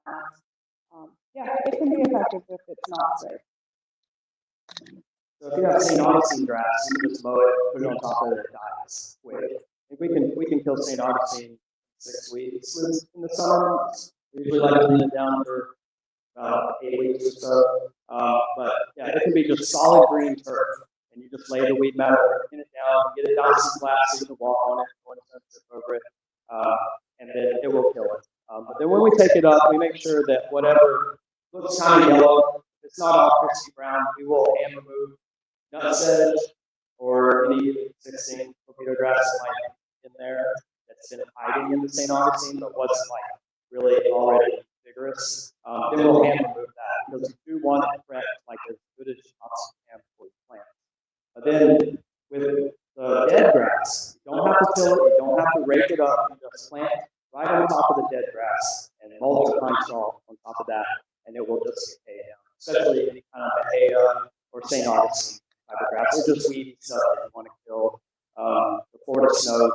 grounds. Yeah, it can be effective if it's not sprayed. So if you have St. Augustine grass, you can just mow it, put it on top of it, it dies quick. We can kill St. Augustine in 6 weeks in the summer months. We usually like to leave it down for about 8 weeks or so. But yeah, it can be just solid green turf, and you just lay the weed matter in it down, get it nice and flat so you can walk on it, over it, and then it will kill it. But then when we take it up, we make sure that whatever looks kind of yellow, if it's not all crispy brown, we will hand remove nutsedge or any 16 torpedo grass like in there that's been hiding in the St. Augustine but wasn't like really already vigorous. Then we'll hand remove that because we do want it prepped like as good as you possibly can before you plant. But then with the dead grass, you don't have to till it, you don't have to rake it up, you just plant right on top of the dead grass and mulch or pine straw on top of that, and it will just decay down. Especially any kind of Bahia or St. Augustine type of grass, or just weedy stuff that you want to kill. The Florida snow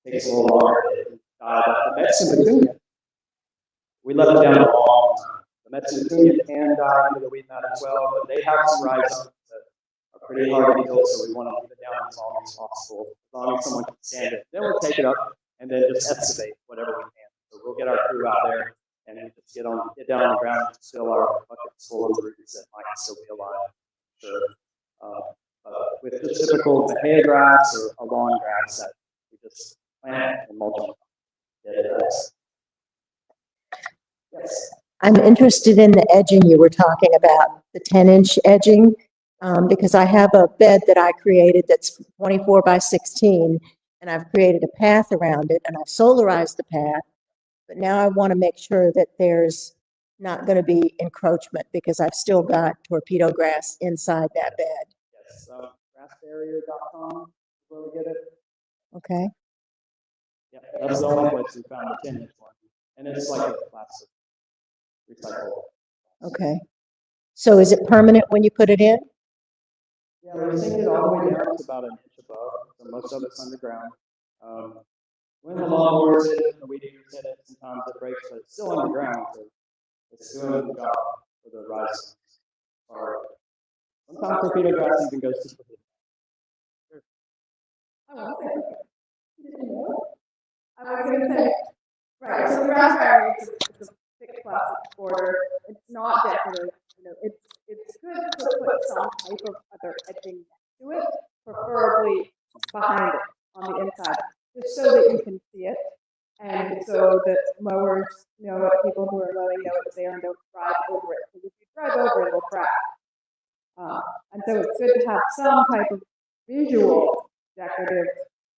takes a little longer to die, but the Mexican petunia, we left it down a long time. The Mexican petunia can die under the weed mat as well, but they have some rhizomes that are pretty hard to kill, so we want to leave it down as long as possible, as long as someone can stand it. Then we'll take it up and then just excavate whatever we can. So we'll get our crew out there and then just get down on the ground and fill our buckets full of roots that might still be alive. Sure. With the typical Bahia grass or a lawn grass that we just plant and mulch on. Yes. I'm interested in the edging you were talking about, the 10-inch edging, because I have a bed that I created that's 24 by 16, and I've created a path around it, and I've solarized the path, but now I want to make sure that there's not going to be encroachment because I've still got torpedo grass inside that bed. Yes, grassbarrier.com is where we get it. Okay. Yeah, that's the only place we found the 10-inch one. And it's like a plastic recyclable. Okay. So is it permanent when you put it in? Yeah, we sink it all the way down. It's about an inch above, so most of it's underground. When the lawnmowers hit it, the weed eaters hit it, sometimes it breaks, but it's still underground, so it's doing the job for the rise. Or sometimes torpedo grass even goes to torpedo. I was going to say, right, so the grass barrier is a thick plastic border. It's not decorative. You know, it's good to put some type of other edging to it, preferably behind it on the inside, just so that you can see it, and so that mowers know what people who are mowing know it's there and don't drive over it. Because if you drive over it, it'll crack. And so it's good to have some type of visual decorative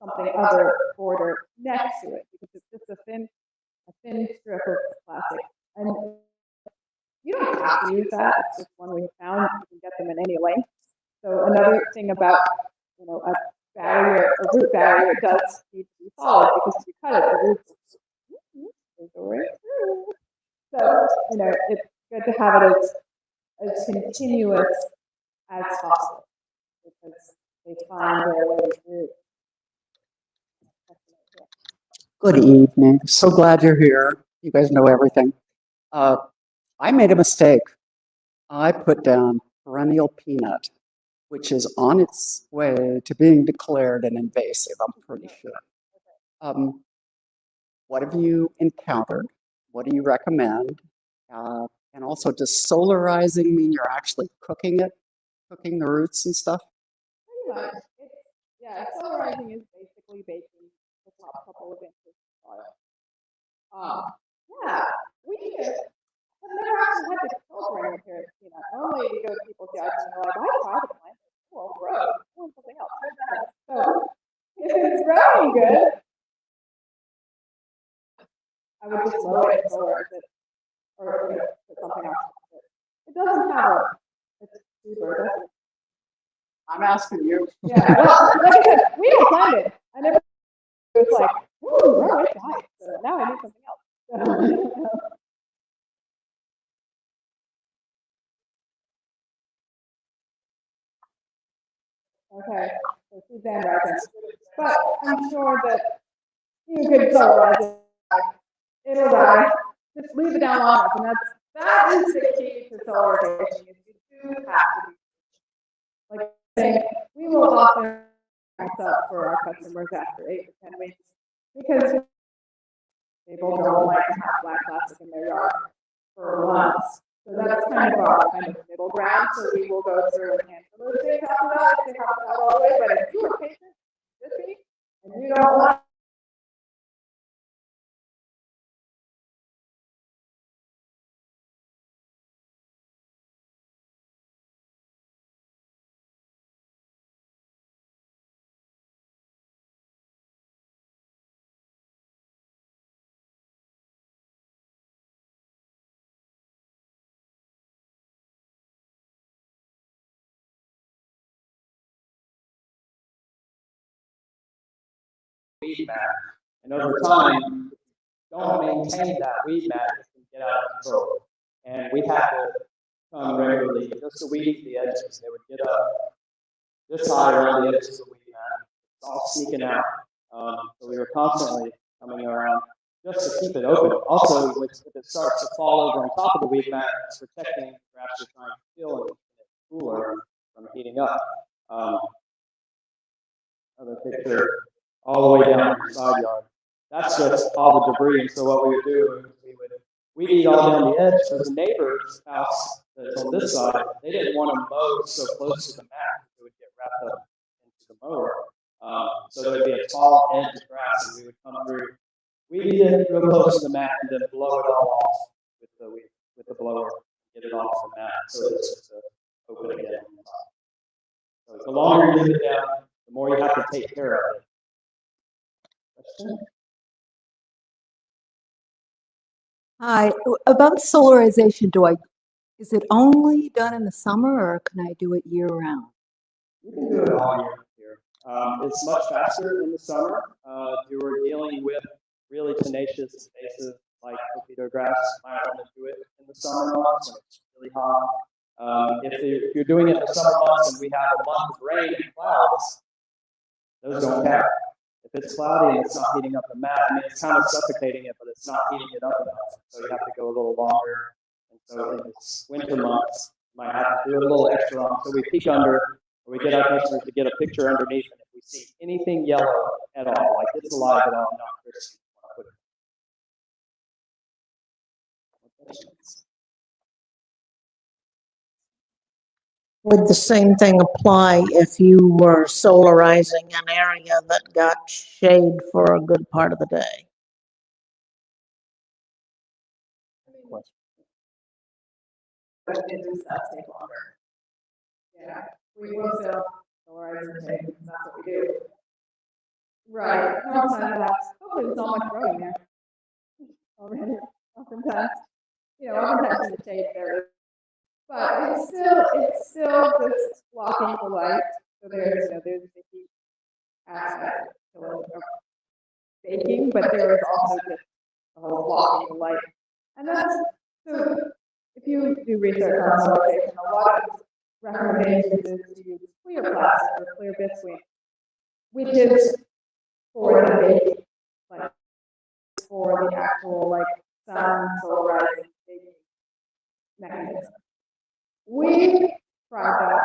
something other border next to it, because it's just a thin strip of plastic. And you don't have to use that. It's just one we found. You can get them in any length. So another thing about, you know, a root barrier does need to be solid, because if you cut it, the roots will go right through. So, you know, it's good to have it as continuous as possible, because they find their way through. Good evening. So glad you're here. You guys know everything. I made a mistake. I put down perennial peanut, which is on its way to being declared an invasive, I'm pretty sure. What have you encountered? What do you recommend? And also, does solarizing mean you're actually cooking it, cooking the roots and stuff? Pretty much. Yeah, solarizing is basically baking the top couple of inches of soil. Yeah, we did. I've never actually had to kill perennial peanut. Normally you go to people's yards and they're like, I tried to plant it. Well, grow. I want something else. So if it's growing good, I would just lower it and solarize it. Or put something else. It doesn't have it's super, does it? I'm asking you. Yeah, well, like I said, we don't plant it. I never. It was like, ooh, right, it died. So now I need something else. Okay, so Suzanne Ryder. But I'm sure that you could solarize it. It'll die. just leave it down long enough. And that is the key to solarization, is you do have to be, like saying, we will often mess up for our customers after 8 to 10 weeks, because people don't like to have black plastic in their yard for months. So that's kind of our middle ground. So we will go through and handle those things after that if they haven't got all the way. But if you are patient with me and you don't want weed mat, and over time, don't maintain that weed mat, it can get out of control. And we had to come regularly just to weed the edges. They would get up this high around the edges of the weed mat. It's all sneaking out. So we were constantly coming around just to keep it open. Also, if it starts to fall over on top of the weed mat, it's protecting the grass you're trying to kill and it's cooler from heating up. Another picture all the way down the side yard. That's just all the debris. And so what we would do is we'd eat all down the edge. So the neighbor's house that's on this side, they didn't want to mow so close to the mat. It would get wrapped up into the mower. So there'd be a tall edge of grass, and we would come through. We'd eat it real close to the mat and then blow it all off with the blower, get it off the mat, so it's just open again. So the longer you leave it down, the more you have to take care of it. Question? Hi, about solarization, is it only done in the summer or can I do it year round? You can do it all year here. It's much faster in the summer. If you were dealing with really tenacious spaces like torpedo grass, you might want to do it in the summer months when it's really hot. If you're doing it in the summer months and we have a month of rain and clouds, those don't count. If it's cloudy and it's not heating up the mat, I mean, it's kind of suffocating it, but it's not heating it up enough. So you have to go a little longer. And so in the winter months, you might have to do a little extra long. So we peek under, or we get our customers to get a picture underneath, and if we see anything yellow at all, like it's alive at all, not crispy, Would the same thing apply if you were solarizing an area that got shade for a good part of the day? but it does take longer. Yeah, we will still solarize and take, because that's what we do. Right. Sometimes hopefully there's not much growing there already. Oftentimes in the shade there. But it's still just blocking the light. So there's the heat aspect of baking, but there is also just the whole blocking the light. And that's, so if you do research on solarization, a lot of recommendations is to use clear plastic or clear biscuit, which is for the baking, like for the actual sun solarizing baking mechanism. We tried that,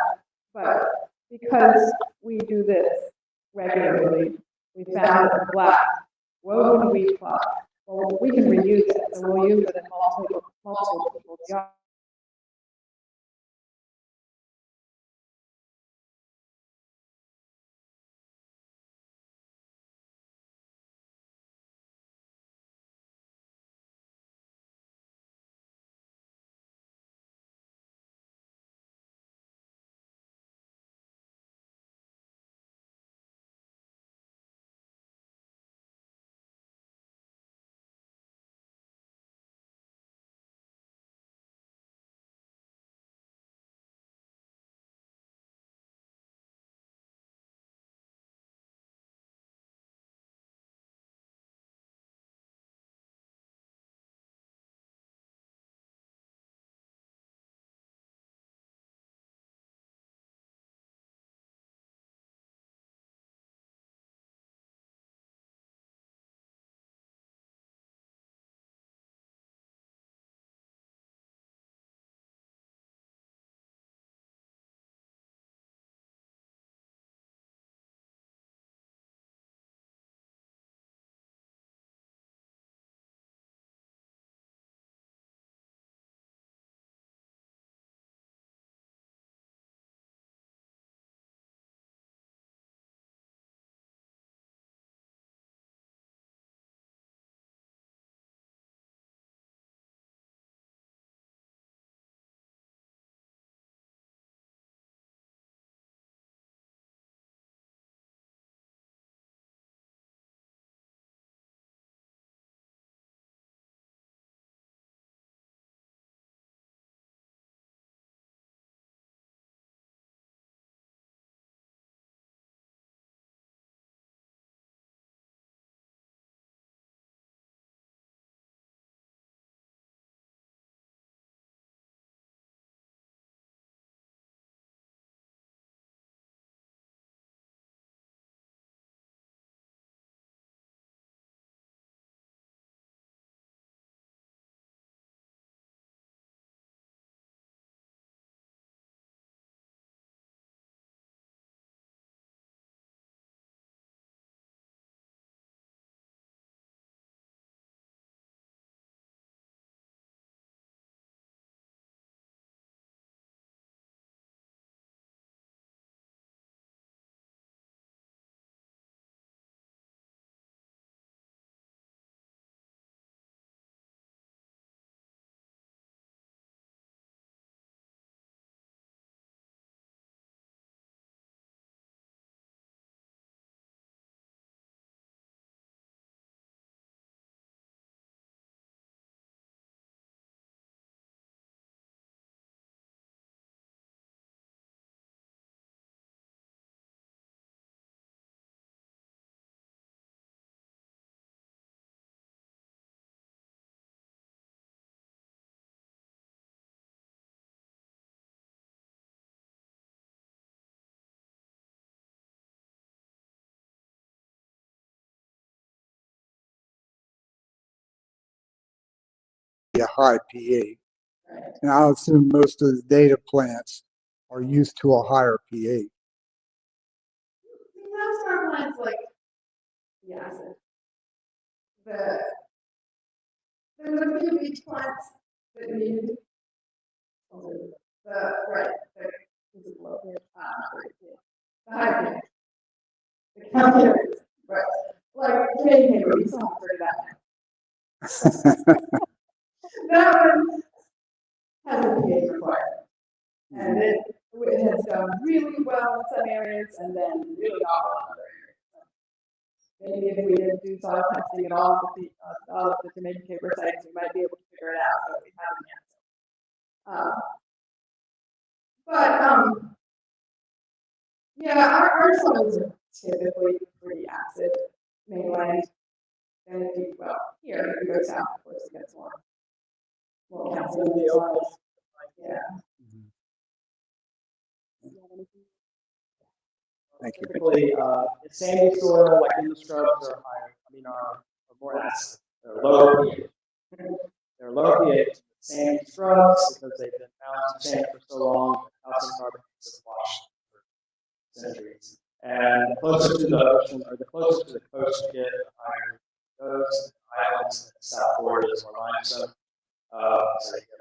but because we do this regularly, we found that the black woven wheat cloth, well, we can reuse it, so we'll use it in multiple people's yards. a high pH. And I assume most of the data plants are used to a higher pH. Most of our plants like the acid. There's a few beach plants that need the right, is it low pH? The high pH. The calcium, right? Like Canadian paper, you still have to that. That one has a pH requirement, and it has done really well in some areas, and then really awful in other areas. Maybe if we didn't do soil testing at all with the Jamaican paper sites, we might be able to figure it out, but we haven't yet. Yeah, our soils are typically pretty acid, mainland. And if you, well, here, if you go south, of course, it gets more calcium in the soils. Yeah. Thank you. Typically, it's sandy soil, like in the scrubs, are higher. I mean, are more acid. They're lower pH. They're lower pH. Sandy scrubs, because they've been found sand for so long, calcium carbonates have washed for centuries. And the closer to the ocean, or the closer to the coast you get, the higher those islands. South Florida is more limestone, so you get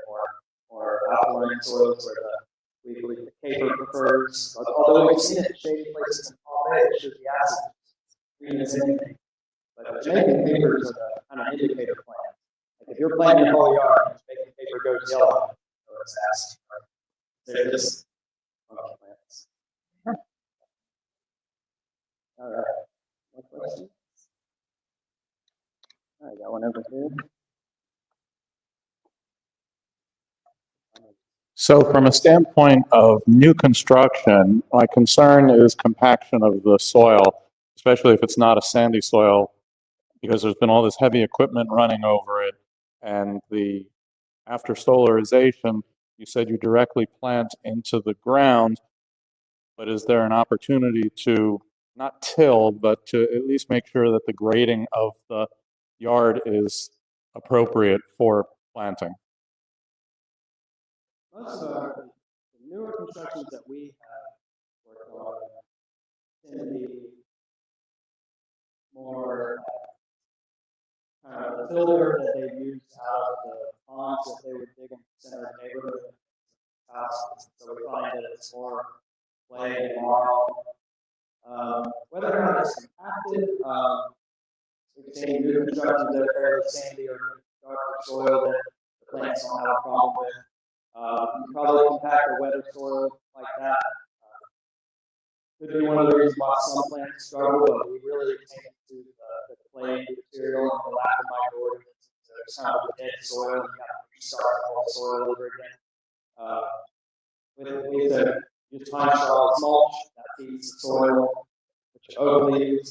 more alkaline soils where we believe the caper prefers. Although we've seen it in shady places in Palm Bay, it should be acid, green as anything. But Jamaican capers are the kind of indicator plant. Like if you're planting your whole yard and Jamaican caper goes yellow, so it's acid. They're just funky plants. All right. More questions? I got one over here. So from a standpoint of new construction, my concern is compaction of the soil, especially if it's not a sandy soil, because there's been all this heavy equipment running over it. And after solarization, you said you directly plant into the ground, but is there an opportunity to not till, but to at least make sure that the grading of the yard is appropriate for planting? Most of the newer constructions that we have worked on tend to be more kind of the filter that they use out of the ponds that they would dig in the center of the neighborhood houses. So we find that it's more clay and marl. Whether or not it's compacted, we've seen new constructions that are fairly sandy or darker soil that the plants don't have a problem with. You probably compact a wetter soil like that. Could be one of the reasons why some plants struggle, but we really take to the clay material and the lack of microorganisms. There's kind of a dead soil, you got to restart the whole soil over again. With the use pine straw as mulch, that feeds the soil, which oak leaves,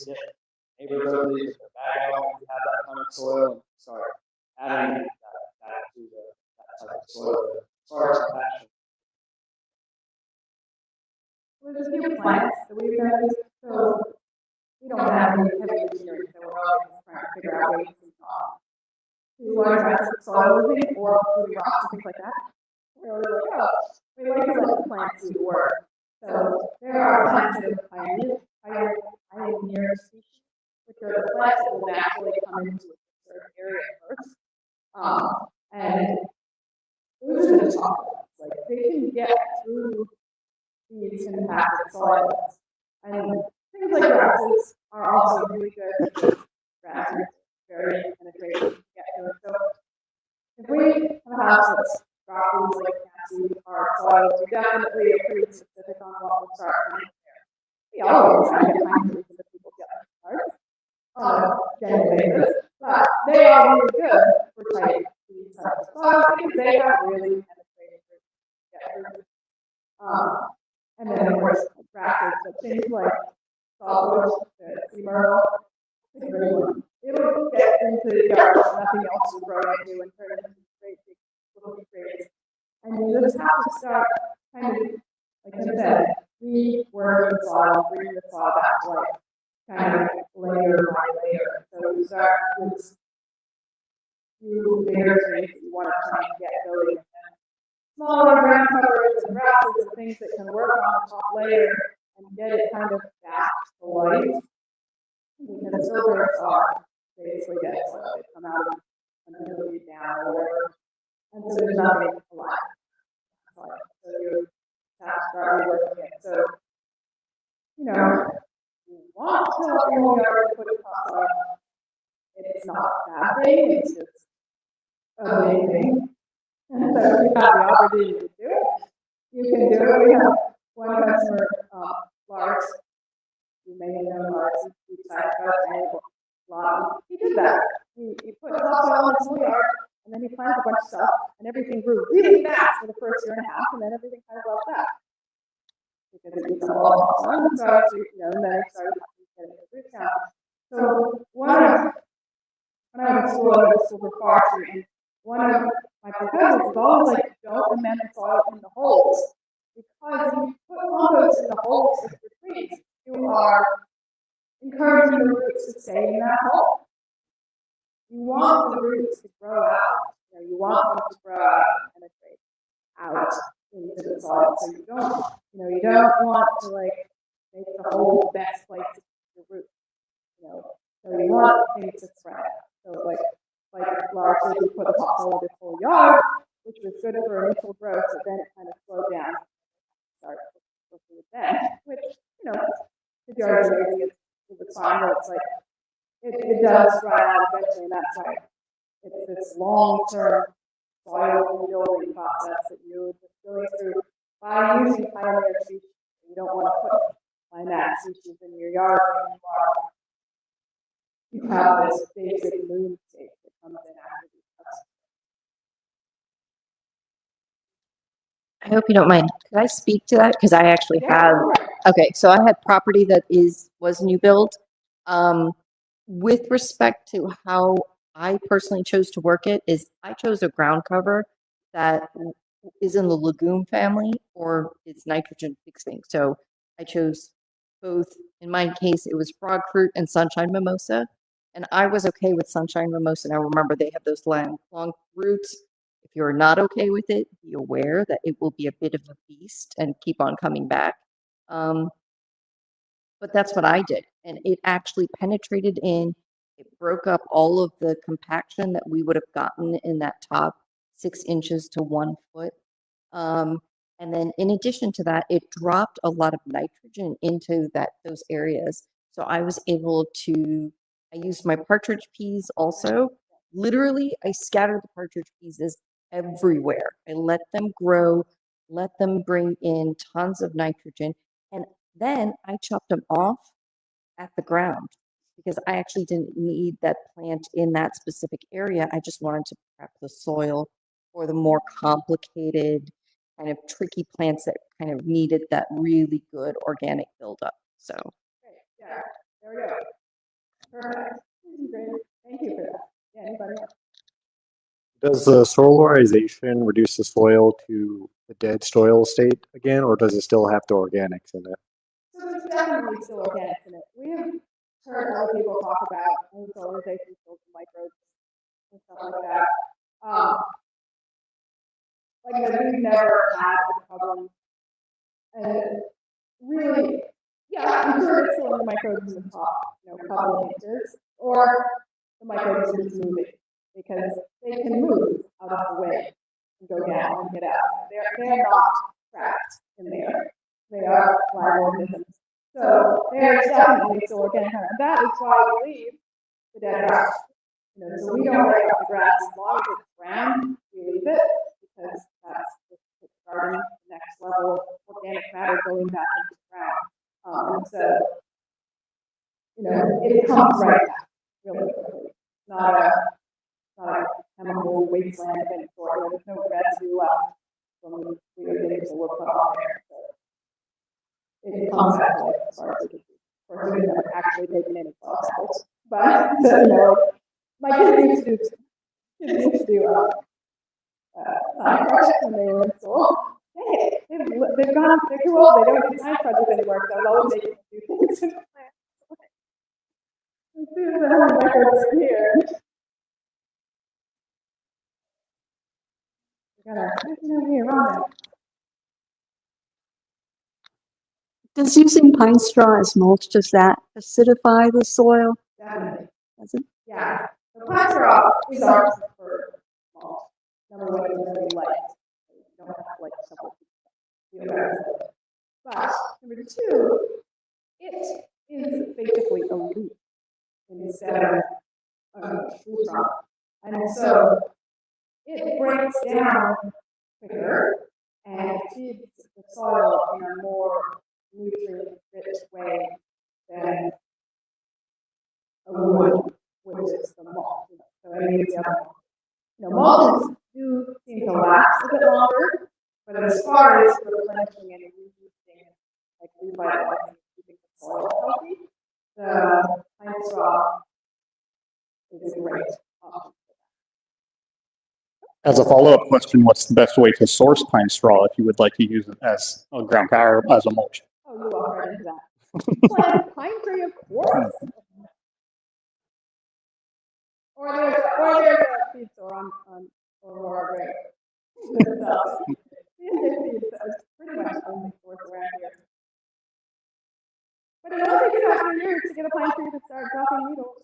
neighbors' oak leaves, the bag out, we have that kind of soil, and start adding that to that type of soil. As far as compaction. Well, there's a few plants that we've noticed, so we don't have any heavy engineering, so we're always trying to figure out ways to address soil moving or moving rocks and things like that. We're really like, oh, we like to let the plants do the work. So there are plants that are pioneer species, which are the plants that will naturally come into a certain area first. And those are the top ones. Like they can get through these impacted soils. And things like grasses are also really good. Grasses very penetrating to get to it. So if we have a house that's got things like cassie or soils, we definitely are pretty specific on what we'll start planting there. We always try to get pine trees that people get cards on a general basis, but they are really good for type these types of soils because they have really penetrating roots to get through. And then of course grasses, so things like saltbush, myrtle, it'll get into the yard so nothing else will grow into and turn into great big little trees. And you just have to start kind of, like I said, reworking the soil, bringing the soil back to life, kind of layer by layer. So we start with few bigger trees that you want to try and get going. Smaller ground covers and grasses and things that can work on the top layer and get it kind of back to life. Because filters are basically dead soil. They come out and move down or whatever. And so there's nothing alive. So you have to start reworking it. So, you know, you want to help your yard put a topsoil. It's not a bad thing, it's just a big thing. And so if you have the opportunity to do it, you can do it. We have one customer, Lars, you may know Lars, he decided to go a lot. He did that. He put topsoil in his whole yard, and then he planted a bunch of stuff, and everything grew really fast for the first year and a half, and then everything kind of left out. Because it was all topsoil, and so, and then I started getting the root count. So when I was in school, I was super forestry, and one of my professors was always like, don't amend the soil in the holes. Because if you put compost in the holes of your trees, you are encouraging the roots to stay in that hole. You want the roots to grow out. You want them to grow out and penetrate out into the soil. So you don't want to like make the hole the best place to put your roots. So you want things to spread out. So like Lars said, you put a topsoil in this whole yard, which was good for initial growth, but then it kind of slowed down. Start looking at that, which, the yard is amazing. It was fine, but it's like, it does dry out eventually, and that's why it's this long-term soil rebuilding process that you're just going through by using pioneer species. You don't want to put pioneer species in your yard when you have this basic moon state that comes in after these cuts. I hope you don't mind. Could I speak to that? Because I actually have, okay, so I had property that was new build. With respect to how I personally chose to work it is I chose a ground cover that is in the legume family or it's nitrogen fixing. So I chose both. In my case, it was frog fruit and sunshine mimosa. And I was okay with sunshine mimosa. Now remember, they have those long roots. If you're not okay with it, be aware that it will be a bit of a beast and keep on coming back. But that's what I did. And it actually penetrated in. It broke up all of the compaction that we would have gotten in that top 6 inches to 1 foot. And then in addition to that, it dropped a lot of nitrogen into those areas. So I was able to, I used my partridge peas also. Literally, I scattered the partridge peas everywhere. I let them grow, let them bring in tons of nitrogen. And then I chopped them off at the ground because I actually didn't need that plant in that specific area. I just wanted to prep the soil for the more complicated kind of tricky plants that kind of needed that really good organic buildup. So. Yeah, there we go. Perfect. Thank you for that. Yeah, anybody else? Does the solarization reduce the soil to the dead soil state again, or does it still have the organics in it? So there's definitely still organics in it. We have heard other people talk about solarization, microbes, and stuff like that. Like I said, we've never had a problem. And really, yeah, I'm sure it's still in the microbes in the top, couple of inches, or the microbes are just moving because they can move out of the way and go down and get out. They're not trapped in there. They are live organisms. So there's definitely still organic. And that is why we leave the dead grass. So we don't break up the grass as long as it's brown, we leave it because that's just starting the next level of organic matter going back into the ground. And so, it comes right back really quickly. Not a chemical wasteland of any sort. There's no residue left from the things that were put on there. So it comes back to life as far as we can see. Of course, we've never actually taken any soil samples, but my kids used to do science projects when they were in school. Hey, they're too old. They don't do science projects anymore. So I was always making them do things in the plant. As soon as I have records here. around there. Does using pine straw as mulch, does that acidify the soil? Definitely. Does it? Yeah. The pine straw is our preferred mulch. Number one, it's really light. You don't have to like shovel it. But number two, it is basically a leaf instead of a tree trunk. And so it breaks down quicker and it feeds the soil in a more nutrient-rich way than a wood, which is the mulch. So I mean, the other, mulches do seem to last a bit longer, but as far as replenishing and reusing, like revitalizing, keeping the soil healthy, the pine straw is a great option. As a follow-up question, what's the best way to source pine straw if you would like to use it as a ground cover, as a mulch? Oh, you walk right into that. Plant pine tree, of course. Or there's a seed store on Aurora Gray. It's pretty much only source around here. But it only takes about 2 years to get a pine tree to start dropping needles.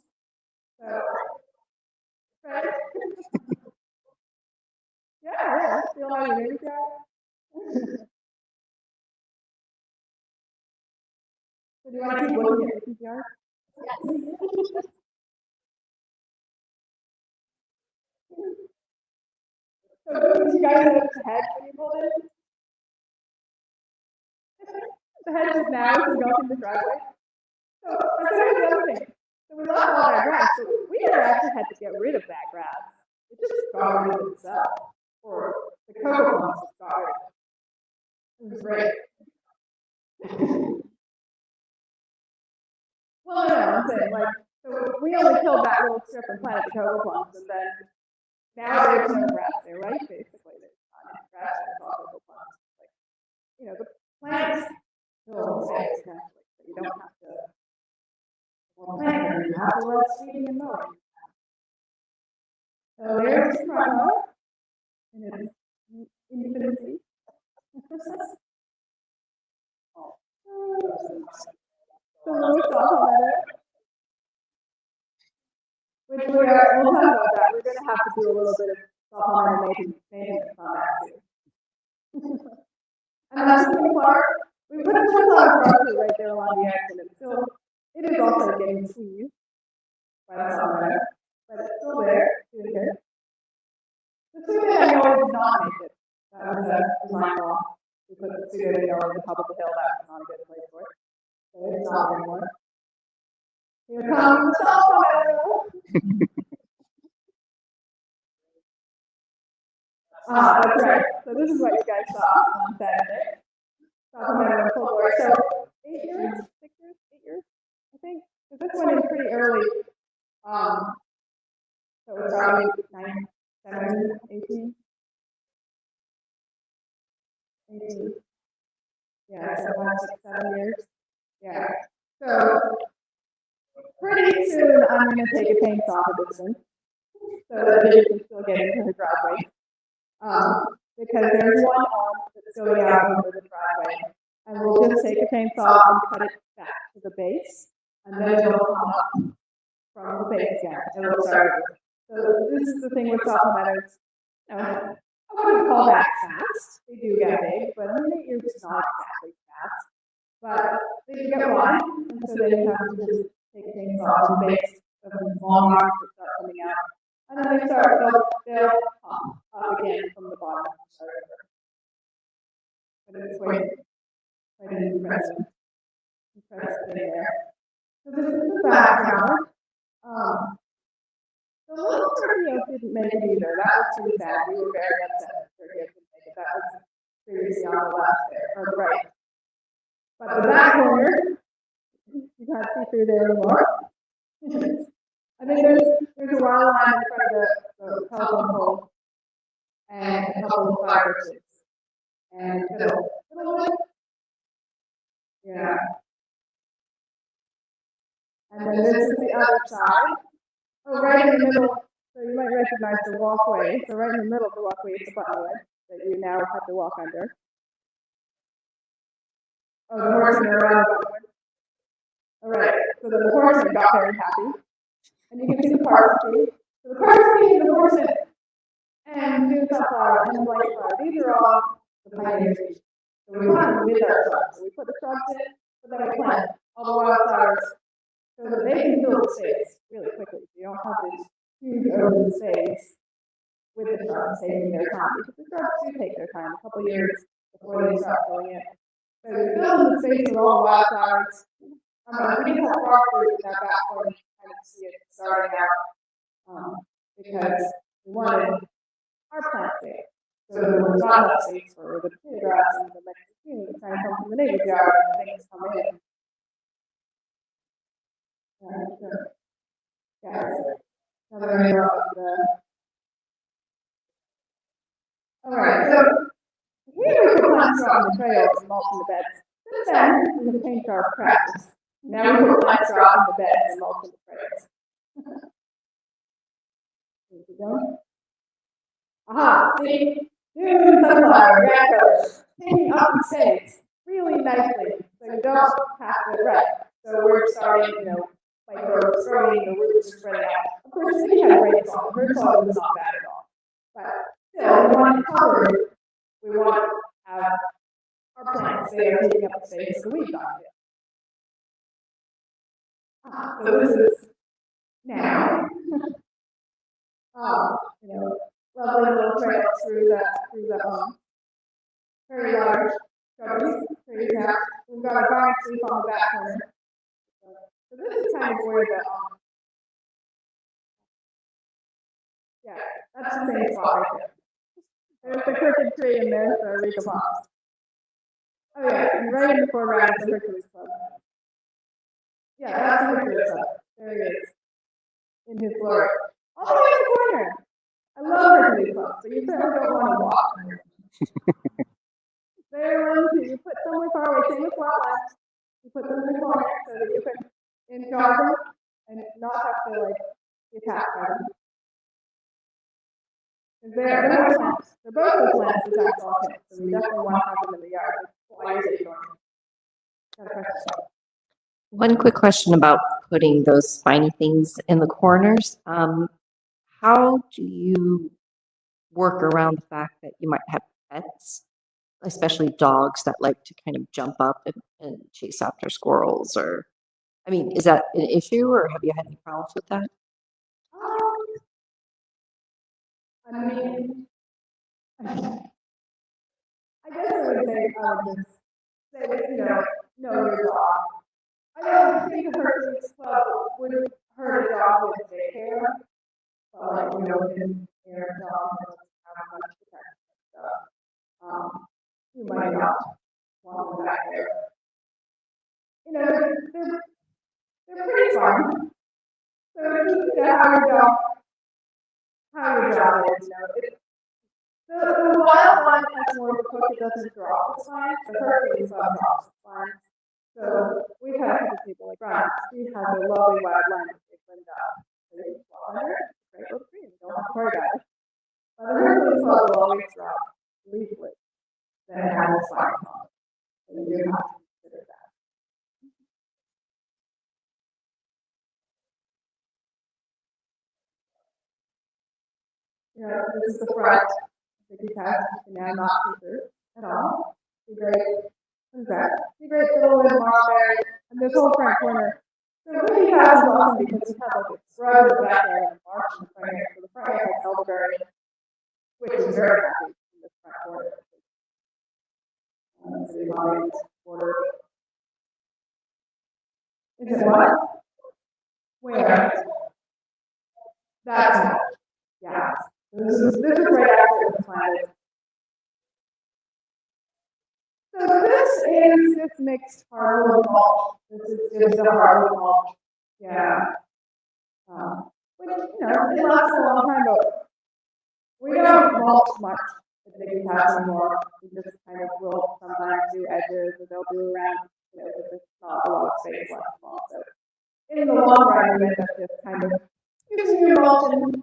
So, right? Yeah, still have your neighbor's yard. So do you want to keep looking at Ricky's yard? Yes. So do you guys notice the hedge when you pulled in? The hedge is now engulfing the driveway. So that's the other thing. So we lost all that grass, but we never actually had to get rid of that grass. It just got rid of itself. Or the cocoa plants just got rid of it. It was great. Well, no, I'm saying, like, so we only killed that little strip and planted the cocoa plants, and then now there's no grass there, right? Basically, there's not any grass, there's all cocoa plants. Like, the plants fill space naturally, so you don't have to. Well, plant them, you have to let seeding and mowing. So there's the front yard, and it's infinity. So we'll talk about it. Which we'll talk about that. We're going to have to do a little bit of supplemental maintenance on that too. And that's the part. We put a ton of pressure right there along the edge, and it is also getting squeezed by the supplementer, but it's still there, doing good. The pseudo I know did not make it. That was a design flaw. We put the pseudo over the top of the hill. That's not a good place for it. So it's not anymore. Here comes the supplementer. That's right. So this is what you guys saw on Saturday. Supplemental and full board. So 8 years, 6 years, 8 years, I think. So this one is pretty early. So it's probably 9, 7, 18. 18. Yeah, so 5, 6, 7 years. Yeah. So pretty soon I'm going to take a chainsaw to this one so that Vicky can still get into her driveway. Because there's one arm that's going out over the driveway, and we'll just take a chainsaw and cut it back to the base, and then it'll come up from the base again. It'll start. So this is the thing with supplementers. I wouldn't call that fast. They do get big, but 8 years is not exactly fast. But they get wide, and so then you have to just take a chainsaw to the base of the long arms that start coming out. And then they'll pop up again from the bottom. But it's quite an impressive thing there. So this is the background. The little Sergio didn't make it either. That was pretty sad. We were very upset that Sergio didn't make it. That was previously on the left there, or the right. But the back corner, you can't see through there anymore. I think there's a wire line in front of the telephone pole and a couple of fire bushes. And fiddle wood. Yeah. And then this is the other side. Oh, right in the middle. So you might recognize the walkway. So right in the middle of the walkway is the buttonwood that you now have to walk under. Oh, the horsemen are around the wood. All right, so the horsemen got very happy, and you can see the parsnip. So the parsnip and the horsemen, and June sunflower and the blank flower. These are all the pioneer species. So we plant them with our shrubs. So we put the shrubs in, but then we plant all the wildflowers so that they can fill the space really quickly. So you don't have this huge open space with the shrubs taking their time, because the shrubs do take their time, a couple of years before they start filling in. So you fill the space with all the wildflowers. We did have frog fruit in that back corner, you can kind of see it starting out, because we wanted our plants there. So there was not enough space for the potato grass and the Mexican to kind of come from the neighbor's yard and things come in. Another arrow of the. Alright, so here we put plants out on the trails and mulch in the beds. Since then, we have changed our practice. Now we put plants out on the beds and mulch in the trails. There we go. Aha, see? June sunflower, grandcoat, taking up the space really nicely, so you don't have to, right. So we're starting, like we're growing, the roots are spreading out. Of course, we had great soil. Her soil was not bad at all. But still, we want it covered. We want to have our plants there taking up the space the weeds on it. So this is now. Lovely little trails through the very large shrubberies, trees now. We've got a vine sleep on the back corner. So this is kind of where the yeah, that's the same spot right there. There's the crooked tree and there's the Rica Palms. Oh yeah, and right in the foreground is the Hercules Club. Yeah, that's the Hercules Club. There he is. In his glory. All the way in the corner. I love Hercules Club, but you certainly don't want to walk. There, you put somewhere far away, same as wetlands. You put them in the corner so that you can enjoy them and not have to be attacked by them. They're plants. They're both the plants that attack all plants, so we definitely want to have them in the yard. Why is it going? One quick question about putting those spiny things in the corners. How do you work around the fact that you might have pets, especially dogs that like to kind of jump up and chase after squirrels? Or, I mean, is that an issue, or have you had any problems with that? I mean, I guess I would say, I would just say that, know your dog. I don't think a Hercules Club would hurt a dog with their hair, but in their dog doesn't have much protection. So, you might not want them back there. They're pretty fun. So it's how your job is, the wild one has more of a cook, it doesn't drop the spine. The Hercules Club drops the spine. So we've had a couple people like Brian. He has a lovely wild line that they blend up. So they just walk under it. Great little tree. You don't have to worry about it. But the Hercules Club will always drop leaflets that have a spine on it. So you do have to consider that. This is the front. The detached, and now not see at all. It's great. What is that? It's great little marlberry, and this whole front corner. So really has is awesome because we have a scrub in the back area and a marsh in the front area. So the front area has elderberry, which is very happy in this front corner. Border. Is it what? Where? That's it. Yeah. This is right after the planet. So this is just mixed hardwood mulch. This is just the hardwood mulch. Yeah. Which, it lasts a long time, but we don't mulch much at the big house anymore. We just kind of will sometimes do edges, or they'll do around, there's just not a lot of space left small. So in the long run, we end up just kind of using your mulch and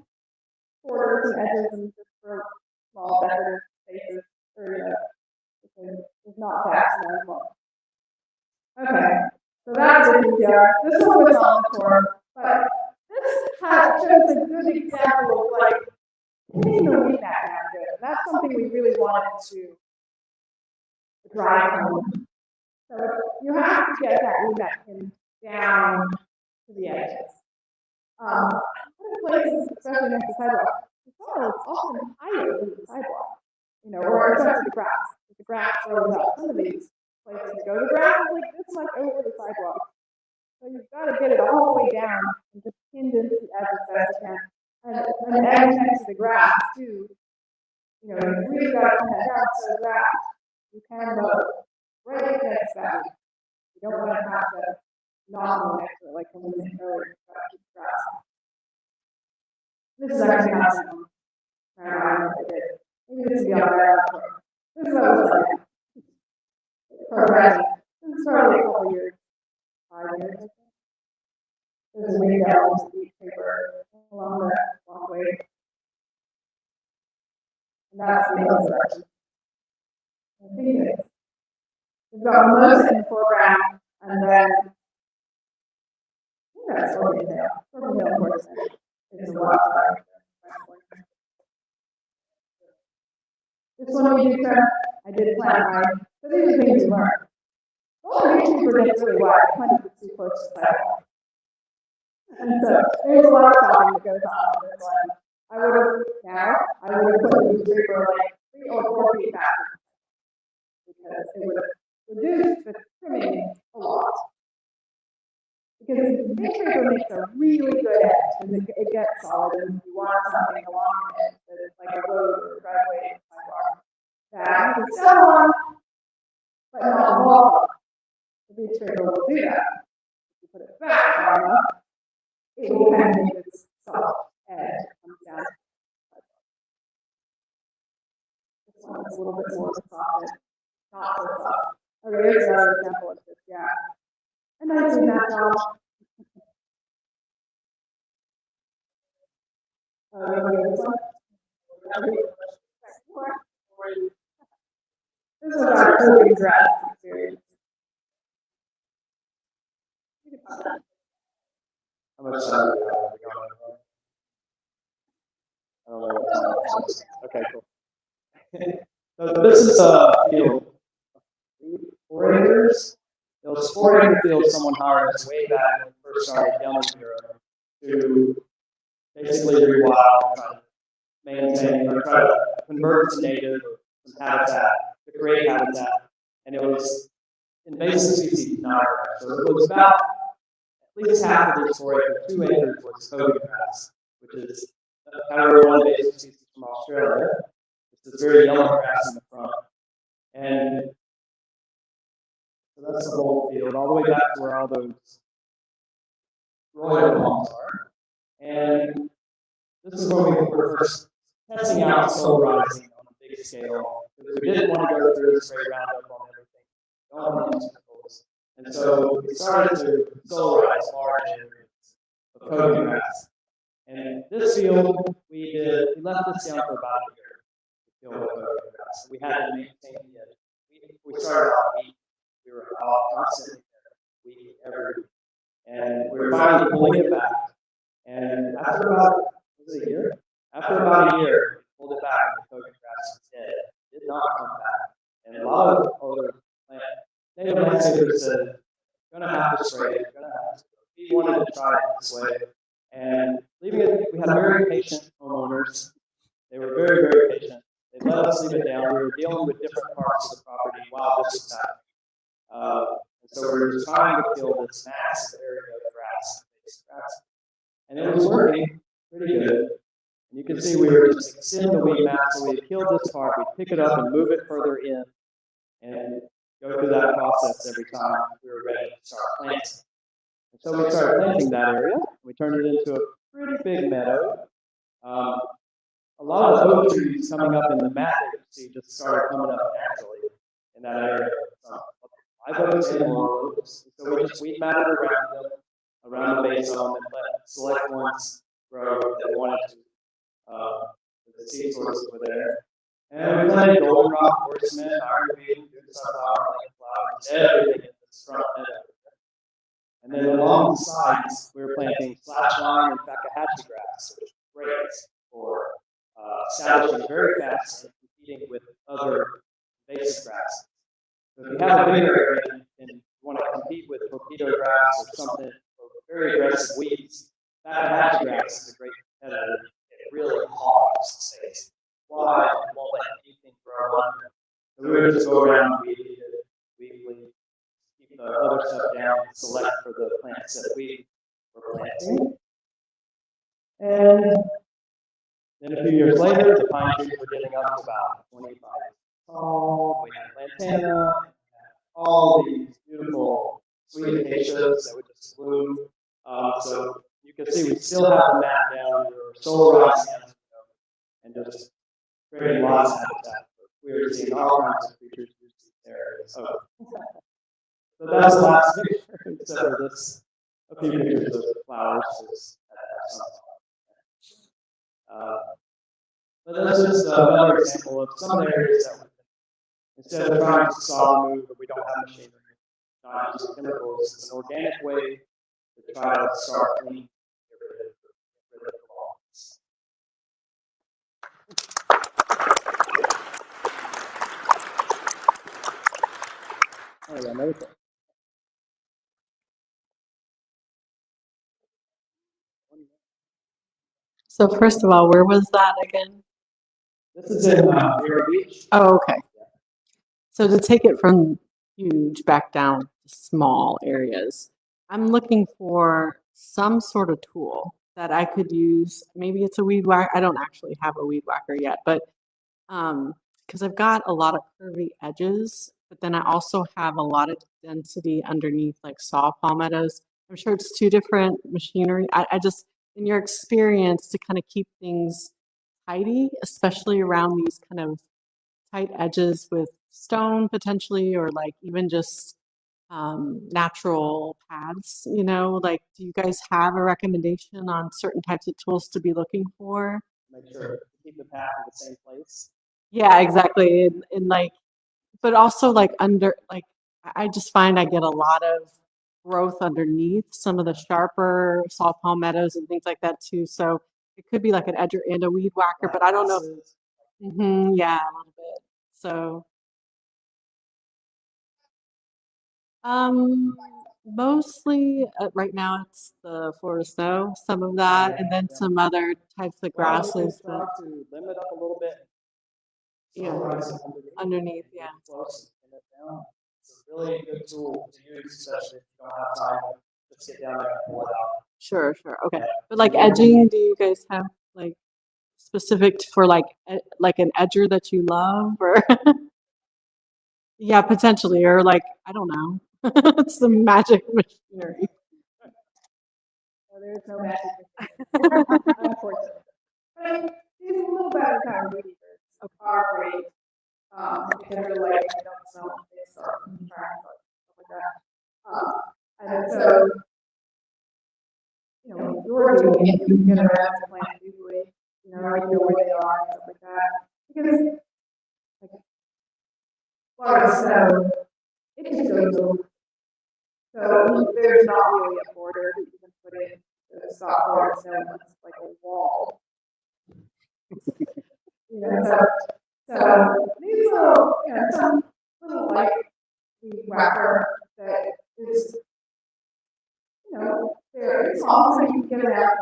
borders and edges and just for small decorative spaces, or, because there's not backs anymore. Okay, so that's the detail. This one was on the tour, but this shows a good example of like hitting the weed back down good. And that's something we really wanted to drive home. So you have to get that weed back in down to the edges. Other places, especially next to sidewalk, the soil is often higher than the sidewalk, or especially the grass. If the grass grows up, some of these places go, the grass is like this much over the sidewalk. So you've got to get it all the way down and just pinned into the edge as best you can. And the edge next to the grass, too. You really got to pin that down so that you can mow right next to that. You don't want to have to not mow next to it, like when we did earlier, grass. This is actually not something I did. Maybe this is the other way. This is what it was like. Conradina. This is probably a couple years, 5 years, I think. There's a way down to the paper along the walkway. And that's the other direction. I think it's. We've got most in the foreground, and then I think that's Oregon Hill. Oregon Hill, of course, is the left side. This one we did trim. I did plant high. So these are things we learned. Oh, the cheaper gets really wide. I planted it too close to the sidewalk. And so there's a lot of chopping that goes on this one. I would have put the newspaper like 3 or 4 feet back because it would have reduced the trimming a lot. Because the newspaper makes a really good edge because it gets solid, and you want something along it that is like a road or a driveway sidewalk that you can step on, but not walk. The newspaper will do that. If you put it back far enough, it will kind of make this soft edge come down. This one is a little bit more soft, not so soft. Okay, here's another example of this, yeah. And I see that job. This one. This is our cooking grass experience. How much time do we have? I don't know what time it is. Okay, cool. So this is a field. 4 acres. It was 4 acre field someone hired us way back when we first started down here to basically rewild, try to maintain, or try to convert some native or some habitat to create habitat. And it was invasive species not. So it was about at least half of these 4 acres, 2 acres was kobe grass, which is however one invasive species from Australia. It's this very yellow grass in the front. And so that's the whole field, all the way back to where all those royal palms are. And this is when we were first testing out solarizing on a big scale. Because we didn't want to go through the spray roundup on everything. We don't want to use chemicals. And so we started to solarize large areas of kobe grass. And this field, we left this down for about a year. The field of kobe grass. We had to maintain the edge. We started off week. We were out constantly there, week every week. And we were finally pulling it back. And after about, a year? After about a year, we pulled it back, and the kobe grass was dead. It did not come back. And a lot of other native landscapers said, you're going to have to spray it, you're going to have to. We wanted to try it this way. And leaving it, we had very patient homeowners. They were very, very patient. They let us leave it down. We were dealing with different parts of the property while this was happening. And so we were just trying to kill this massive area of grass. And it was working pretty good. And you can see we were just extending the weed mat, so we killed this part, we pick it up and move it further in, and go through that process every time we were ready to start planting. And so we started planting that area. We turned it into a pretty big meadow. A lot of the oak trees coming up in the mat that you see just started coming up naturally in that area. Live oaks and more oaks. So we just weed matted around them, around the base of them, and let select ones grow that wanted to. The seed sources were there. And we planted goldenrod, horseman, ironweed, sunflower, like flowers, everything in this front meadow. And then along the sides, we were planting slashline and Fakahatchee grass, which is great for establishing very fast and competing with other invasive grasses. So if you have a bigger area and you want to compete with torpedo grass or something, or very aggressive weeds, Fakahatchee grass is a great competitor. It really hogs the space. Why? It won't let anything grow under. So we would just go around and weed it weekly, keep the other stuff down, and select for the plants that we were planting. And then a few years later, the pine trees were getting up to about 25 tall. We had lantana, all these beautiful sweet acacias that would just bloom. So you can see we still have the map down. We were solarizing and just creating lots of habitat. We were seeing all kinds of creatures there. So that's the last picture, except for this, a few pictures of flowers. But that's just another example of some areas that instead of trying to saw move, but we don't have machinery, not using chemicals, it's an organic way to try to start clean, get rid of the logs. Oh, yeah, another thing. So first of all, where was that again? This is in Vero Beach. Oh, okay. So to take it from huge back down to small areas, I'm looking for some sort of tool that I could use. Maybe it's a weed whacker. I don't actually have a weed whacker yet, but because I've got a lot of curvy edges, but then I also have a lot of density underneath, like saw palmettos. I'm sure it's two different machinery. I just, in your experience, to kind of keep things tidy, especially around these kind of tight edges with stone potentially, or like even just natural paths, like, do you guys have a recommendation on certain types of tools to be looking for? Make sure to keep the path in the same place. Yeah, exactly. And like, but also like I just find I get a lot of growth underneath some of the sharper saw palmettos and things like that too. So it could be like an edger and a weed whacker, but I don't know. Yeah, a little bit. So, mostly right now it's the Florida snow, some of that, and then some other types of grasses. Try to limit up a little bit. Yeah, underneath, yeah. Close and it down. It's a really good tool to use, especially if you don't have time to just get down there and pull it out. Sure, okay. But like edging, do you guys have like specific for like an edger that you love, or yeah, potentially, or like I don't know, it's the magic machinery. There's no magic, unfortunately. But I mean, these little better kind of weed eaters are great. Because they're like, I don't smell this or stuff like that. And so, when you're doing it, you can get around the plant easily, you know where they are and stuff like that. Because, like, Florida snow, it just goes over. So there's not really a border that you can put in to stop Florida snow. It's like a wall. So these little, some little like weed whacker that is, they're small, so you can get around.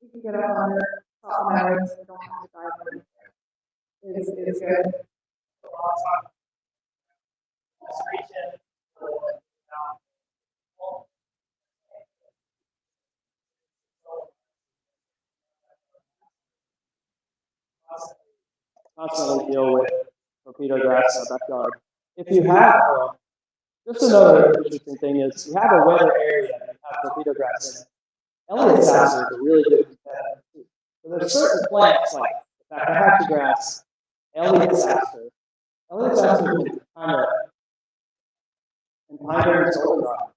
You can get up on the top of mountains and don't have to dive in. It's good. Constantly deal with torpedo grass in the backyard. If you have, just another interesting thing is, you have a wetter area and you have torpedo grass in it. Elliott saxer is a really good competitor too. So there's certain plants like the Fakahatchee grass, Elliott saxer. Elliott saxer can kind of, and pine and goldenrod.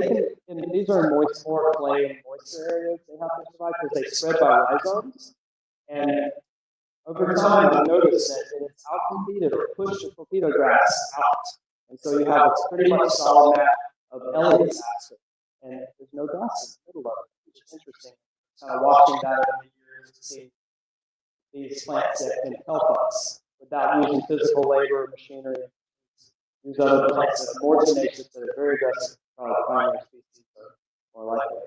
They can, and these are more clay and moisture areas they have to survive because they spread by rhizomes. And over time, I've noticed that it's outcompeted or pushed the torpedo grass out. And so you have a pretty much solid map of Elliot's axis. And there's no grass in the middle of it, which is interesting. Kind of watching that over the years to see these plants that can help us without using physical labor, machinery. Use other plants that are more tenacious, that are very aggressive, primary species, or more likely.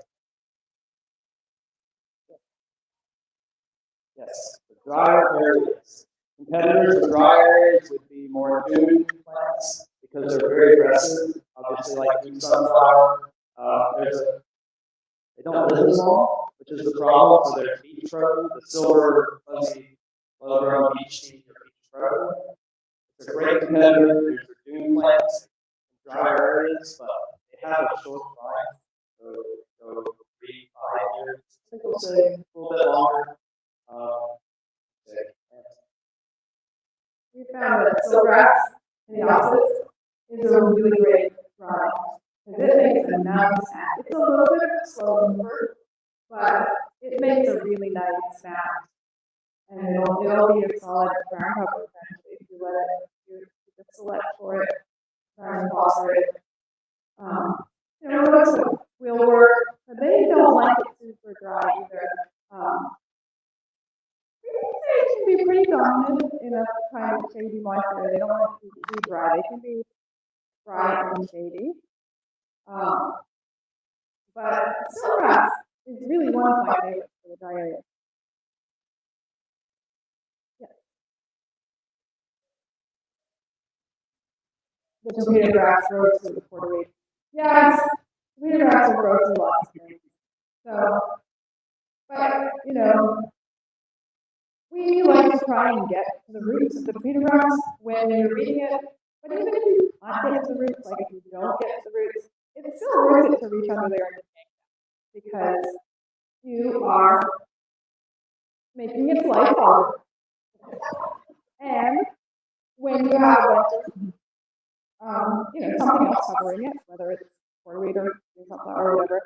Yes, the drier areas. Competitors of dry areas would be more dune plants because they're very aggressive. Obviously, like dune sunflower, they don't live as long, which is the problem for their beach protein, the silver, fuzzy, low-grown beach seed or beach protein. It's a great competitor. These are dune plants in dry areas, but they have a short life. So 3, 5 years. I think we'll say a little bit longer. We found that silvergrass in the office is a really great drawing because it makes a nice snap. It's a little bit of a slow mover, but it makes a really nice snap. And it'll be a solid ground cover eventually if you let it, you just select for it, try and foster it. Those will work, but they don't like it super dry either. They can be pretty dominant in a kind of shady moisture. They don't want to be too dry. They can be dry and shady. But silvergrass is really one of my favorites for the dry area. Yeah. The torpedo grass grows through the porterweed. Yes, torpedo grass will grow through lots of things. So, but we like to try and get to the roots of the torpedo grass when you're reading it. But even if you can't get to the roots, like if you don't get to the roots, it's still worth it to reach under there and take them because you are making its life harder. And when you have something else covering it, whether it's porterweed or sunflower or whatever,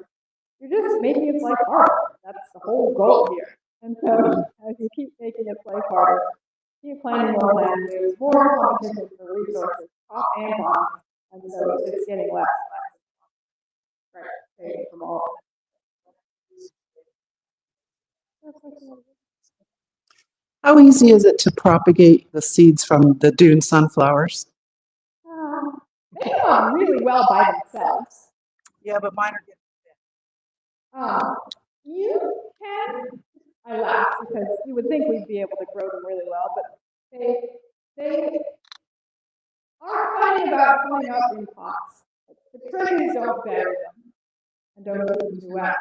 you're just making its life harder. That's the whole goal here. And so, as you keep making its life harder, keep planting more plants, there's more competition for resources, top and bottom, and so it's getting less and less. Right, from all. How easy is it to propagate the seeds from the dune sunflowers? They come up really well by themselves. Yeah, but mine are getting You can. I laugh because you would think we'd be able to grow them really well, but they are funny about coming up in pots. The trick is don't bury them and don't keep them too wet.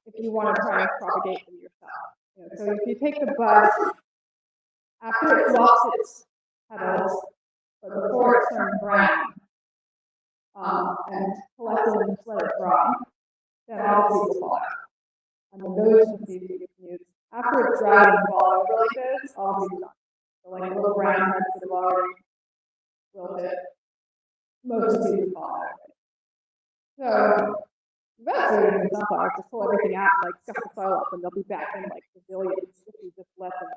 If you want to try and propagate them yourself. So if you take the bud after it's lost its petals, but before it turns brown, and collect it and let it dry, then all the seeds will fall out. And then those are the seeds you can use. After it's dried and fallen over like this, all the seeds are gone. So like little brown heads that have already wilted, most of the seeds fall out. So the best way to do sunflowers is pull everything out and like stuff the soil up, and they'll be back in like gazillions if you just let them.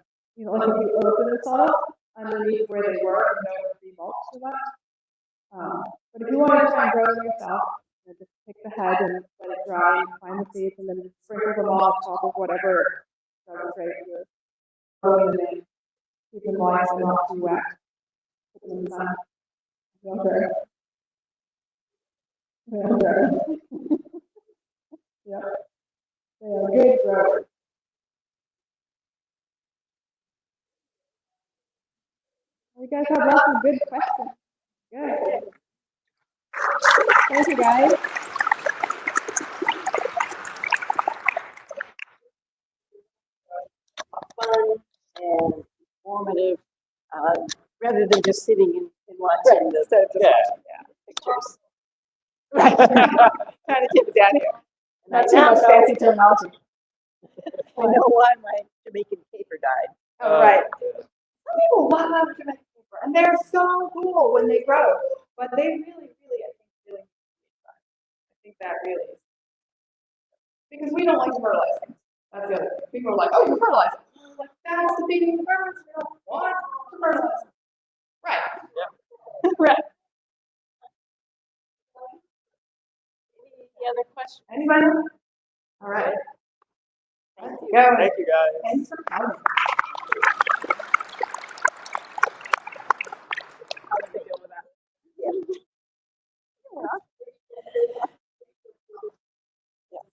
Like if you open the soil underneath where they were, and there would be mulch for that. But if you want to try and grow them yourself, just pick the head and let it dry and find the seeds and then sprinkle them on top of whatever substrate you're growing them in. Keep them moist and not too wet. Put them in the sun. Okay. Yep. They are good growers. You guys have lots of good questions. Good. Thank you, guys. Fun and informative, rather than just sitting and watching pictures. Right. Trying to keep it down here. Not too much fancy terminology. I know why my Jamaican caper died. Oh, right. Some people love Jamaican caper, and they're so cool when they grow. But they really, I think that really is. Because we don't like to fertilize things. That's the other thing. People are like, oh, you fertilize it. Like, has to be fertilized. We don't want to fertilize. Right. Right. Any other questions? Anybody? All right. Let's go. Thank you, guys. Thanks for coming.